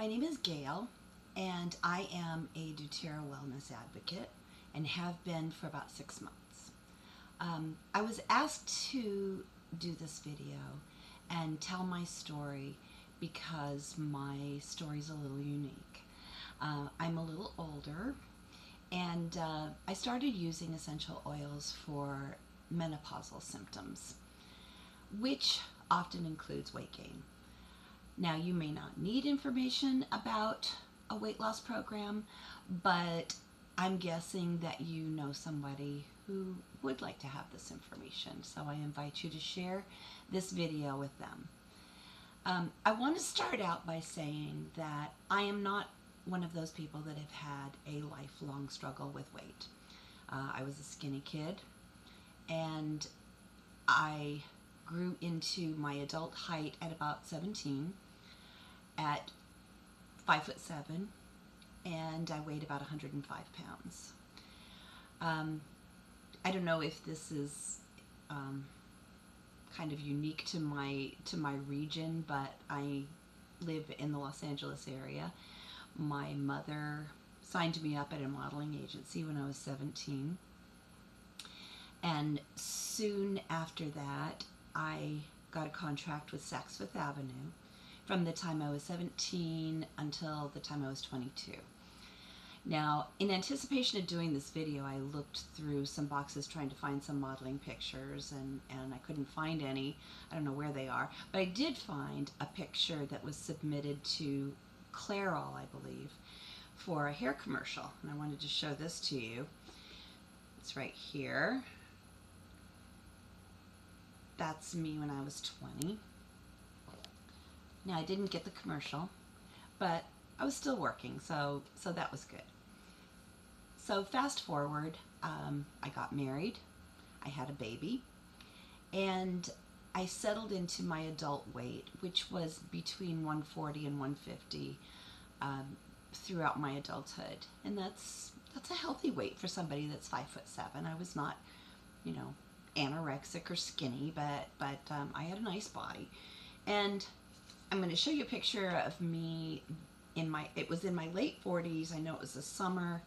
My name is Gail, and I am a doTERRA wellness advocate and have been for about 6 months. I was asked to do this video and tell my story because my story is a little unique. I'm a little older, and I started using essential oils for menopausal symptoms, which often includes weight gain. Now, you may not need information about a weight loss program, but I'm guessing that you know somebody who would like to have this information, so I invite you to share this video with them. I want to start out by saying that I am not one of those people that have had a lifelong struggle with weight. I was a skinny kid, and I grew into my adult height at about 17 at 5'7", and I weighed about 105 pounds. I don't know if this is kind of unique to my region, but I live in the Los Angeles area. My mother signed me up at a modeling agency when I was 17, and soon after that I got a contract with Saks Fifth Avenue from the time I was 17 until the time I was 22. Now, in anticipation of doing this video, I looked through some boxes trying to find some modeling pictures, and I couldn't find any. I don't know where they are, but I did find a picture that was submitted to Clairol, I believe, for a hair commercial, and I wanted to show this to you. It's right here. That's me when I was 20. Now, I didn't get the commercial, but I was still working, so that was good. So fast forward, I got married, I had a baby, and I settled into my adult weight, which was between 140 and 150 throughout my adulthood. And that's a healthy weight for somebody that's 5'7". I was not, anorexic or skinny, but I had a nice body. And I'm going to show you a picture of me it was in my late 40s. I know it was the summer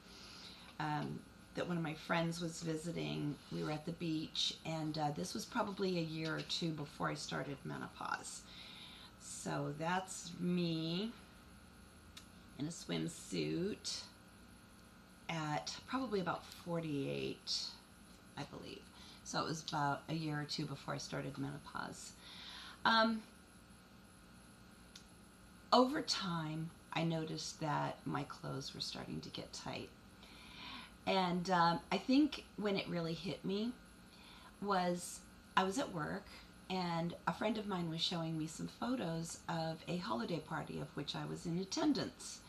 that one of my friends was visiting. We were at the beach, and this was probably a year or two before I started menopause. So that's me in a swimsuit at probably about 48, I believe. So it was about a year or two before I started menopause. Over time, I noticed that my clothes were starting to get tight. And I think when it really hit me was I was at work, and a friend of mine was showing me some photos of a holiday party of which I was in attendance.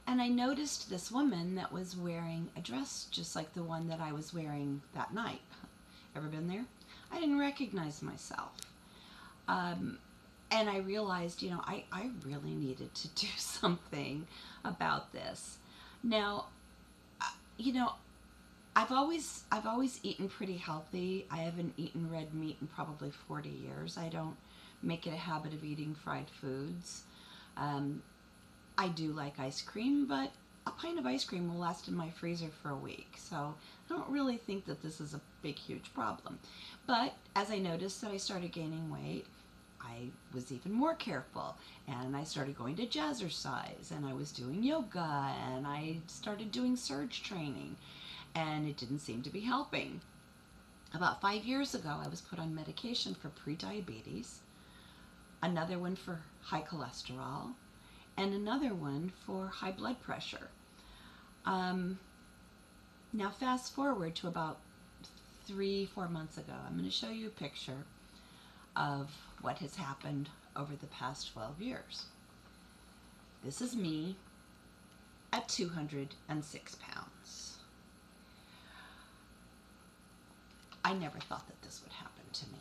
And I noticed this woman that was wearing a dress just like the one that I was wearing that night. Ever been there? I didn't recognize myself. And I realized, I really needed to do something about this. Now, I've always eaten pretty healthy. I haven't eaten red meat in probably 40 years. I don't make it a habit of eating fried foods. I do like ice cream, but a pint of ice cream will last in my freezer for a week. So I don't really think that this is a big, huge problem. But as I noticed that I started gaining weight, I was even more careful, and I started going to jazzercise, and I was doing yoga, and I started doing surge training, and it didn't seem to be helping. About 5 years ago, I was put on medication for prediabetes, another one for high cholesterol, and another one for high blood pressure. Now fast forward to about 3-4 months ago. I'm going to show you a picture of what has happened over the past 12 years. This is me at 206 pounds. I never thought that this would happen to me.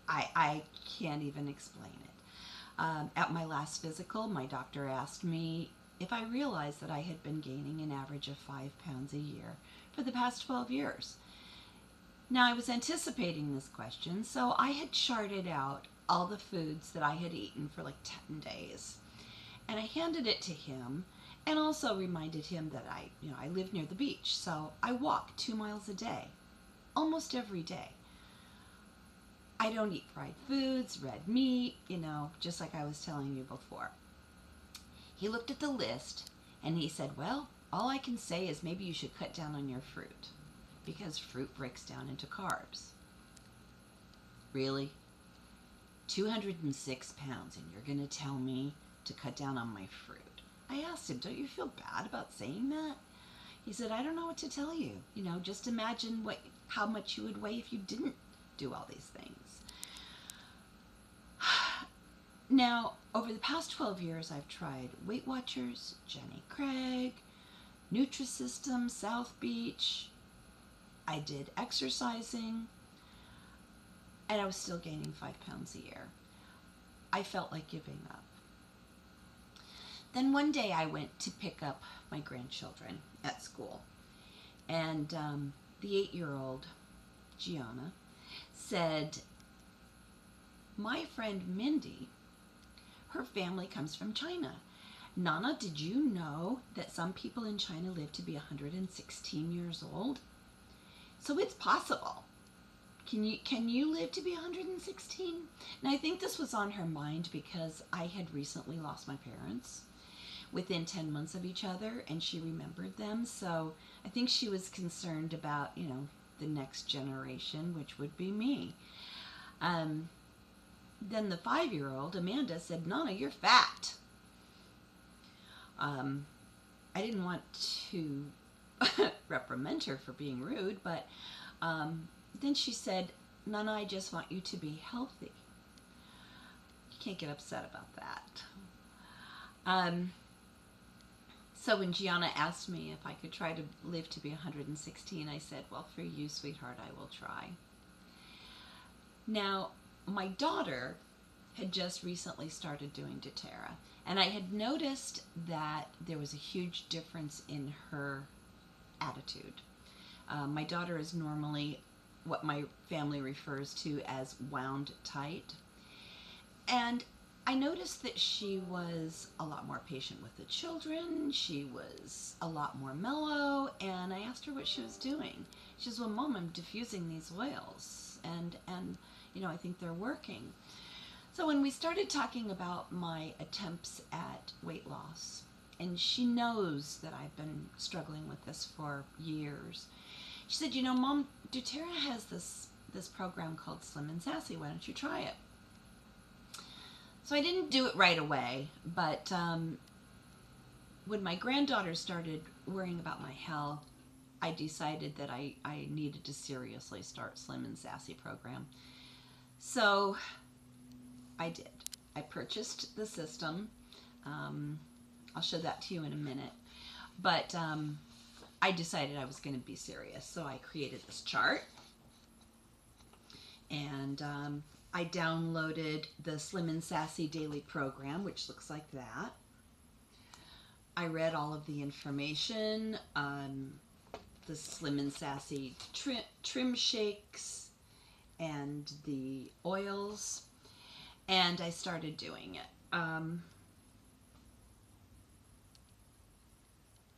I can't even explain it. At my last physical, my doctor asked me if I realized that I had been gaining an average of 5 pounds a year for the past 12 years. Now, I was anticipating this question, so I had charted out all the foods that I had eaten for like 10 days. And I handed it to him and also reminded him that I live near the beach. So I walk 2 miles a day, almost every day. I don't eat fried foods, red meat, just like I was telling you before. He looked at the list and he said, well, all I can say is maybe you should cut down on your fruit because fruit breaks down into carbs. Really? 206 pounds and you're going to tell me to cut down on my fruit? I asked him, don't you feel bad about saying that? He said, I don't know what to tell you. Just imagine how much you would weigh if you didn't do all these things. Now, over the past 12 years, I've tried Weight Watchers, Jenny Craig, Nutrisystem, South Beach. I did exercising, and I was still gaining 5 pounds a year. I felt like giving up. Then one day I went to pick up my grandchildren at school, and the 8-year-old, Gianna, said, my friend Mindy, her family comes from China. Nana, did you know that some people in China live to be 116 years old? So it's possible. Can you live to be 116? And I think this was on her mind because I had recently lost my parents within 10 months of each other, and she remembered them. So I think she was concerned about, the next generation, which would be me. Then the 5-year-old, Amanda, said, Nana, you're fat. I didn't want to reprimand her for being rude, but then she said, Nana, I just want you to be healthy. You can't get upset about that. So when Gianna asked me if I could try to live to be 116, I said, well, for you, sweetheart, I will try. Now, my daughter had just recently started doing doTERRA, and I had noticed that there was a huge difference in her attitude. My daughter is normally what my family refers to as wound tight, and I noticed that she was a lot more patient with the children. She was a lot more mellow, and I asked her what she was doing. She says, well, Mom, I'm diffusing these oils, and I think they're working. So when we started talking about my attempts at weight loss, and she knows that I've been struggling with this for years, she said, Mom, doTERRA has this program called Slim Sassy. Why don't you try it? So I didn't do it right away, but when my granddaughter started worrying about my health, I decided that I needed to seriously start Slim Sassy program. So I did. I purchased the system. I'll show that to you in a minute. But I decided I was going to be serious. So I created this chart. And I downloaded the Slim Sassy daily program, which looks like that. I read all of the information on the Slim Sassy trim shakes and the oils, and I started doing it.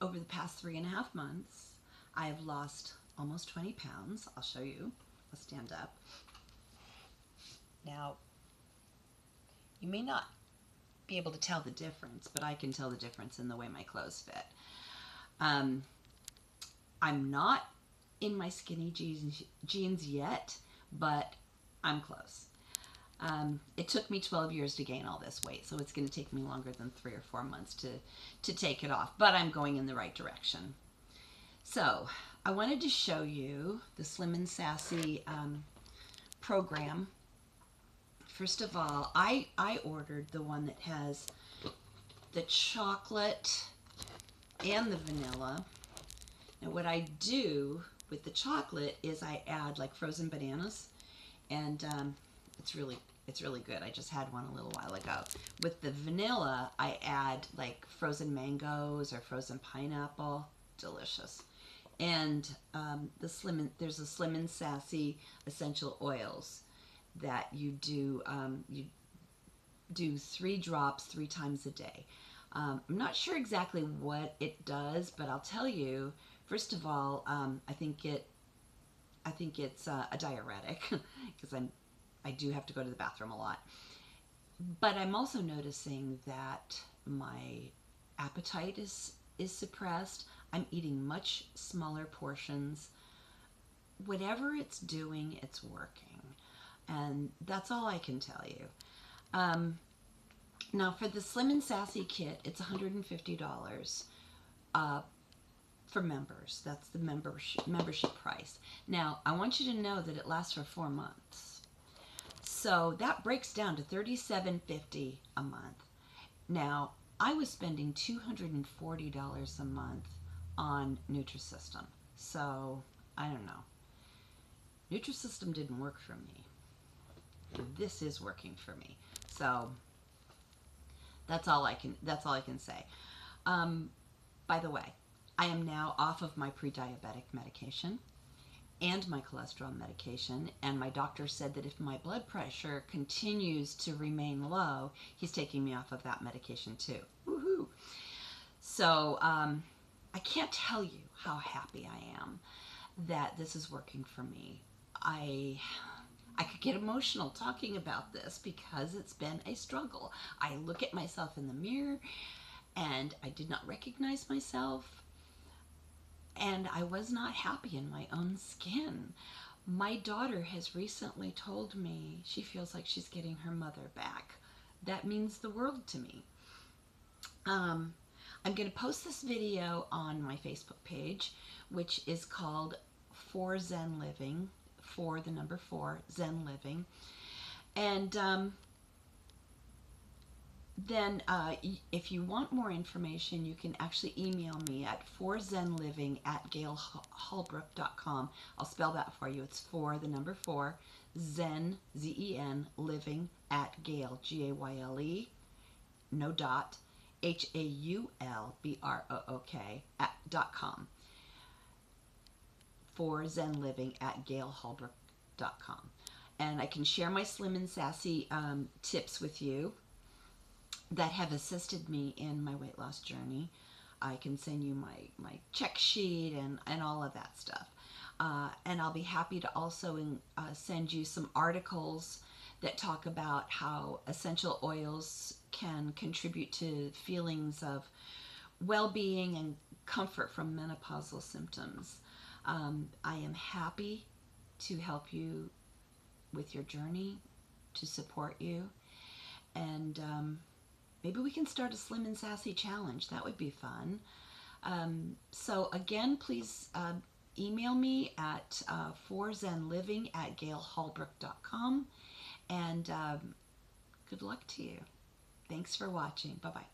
Over the past 3.5 months, I have lost almost 20 pounds. I'll show you. I'll stand up. Now, you may not be able to tell the difference, but I can tell the difference in the way my clothes fit. I'm not in my skinny jeans yet, but I'm close. It took me 12 years to gain all this weight, so it's going to take me longer than 3 or 4 months to take it off, but I'm going in the right direction. So I wanted to show you the Slim Sassy program. First of all, I ordered the one that has the chocolate and the vanilla. And what I do with the chocolate is I add like frozen bananas, and it's really good. I just had one a little while ago. With the vanilla, I add like frozen mangoes or frozen pineapple. Delicious. And there's a Slim Sassy essential oils that you do 3 drops 3 times a day. I'm not sure exactly what it does, but I'll tell you. First of all, I think it's a diuretic because I do have to go to the bathroom a lot. But I'm also noticing that my appetite is suppressed. I'm eating much smaller portions. Whatever it's doing, it's working, and that's all I can tell you. Now for the Slim Sassy kit, it's $150 for members. That's the membership price. Now I want you to know that it lasts for 4 months, so that breaks down to $37.50 a month. Now I was spending $240 a month on Nutrisystem, so I don't know. Nutrisystem didn't work for me. This is working for me, so that's all I can say. By the way, I am now off of my pre-diabetic medication and my cholesterol medication, and my doctor said that if my blood pressure continues to remain low, he's taking me off of that medication too. Woohoo! So I can't tell you how happy I am that this is working for me. I could get emotional talking about this because it's been a struggle. I look at myself in the mirror and I did not recognize myself, and I was not happy in my own skin. My daughter has recently told me she feels like she's getting her mother back. That means the world to me. I'm going to post this video on my Facebook page, which is called 4 Zen Living, 4 the number 4 Zen Living, and then if you want more information, you can actually email me at 4zenliving@gailhallbrook.com. I'll spell that for you. It's 4 the number 4 Zen, Z-E-N, living at Gail, G-A-Y-L-E, no dot, HAULBROOK.com. 4zenliving@gailhallbrook.com. And I can share my Slim and Sassy tips with you that have assisted me in my weight loss journey. I can send you my check sheet and all of that stuff. And I'll be happy to also send you some articles that talk about how essential oils can contribute to feelings of well-being and comfort from menopausal symptoms. I am happy to help you with your journey, to support you, and maybe we can start a Slim and Sassy challenge. That would be fun. So again, please email me at 4zenliving@gailhallbrook.com, and good luck to you. Thanks for watching. Bye-bye.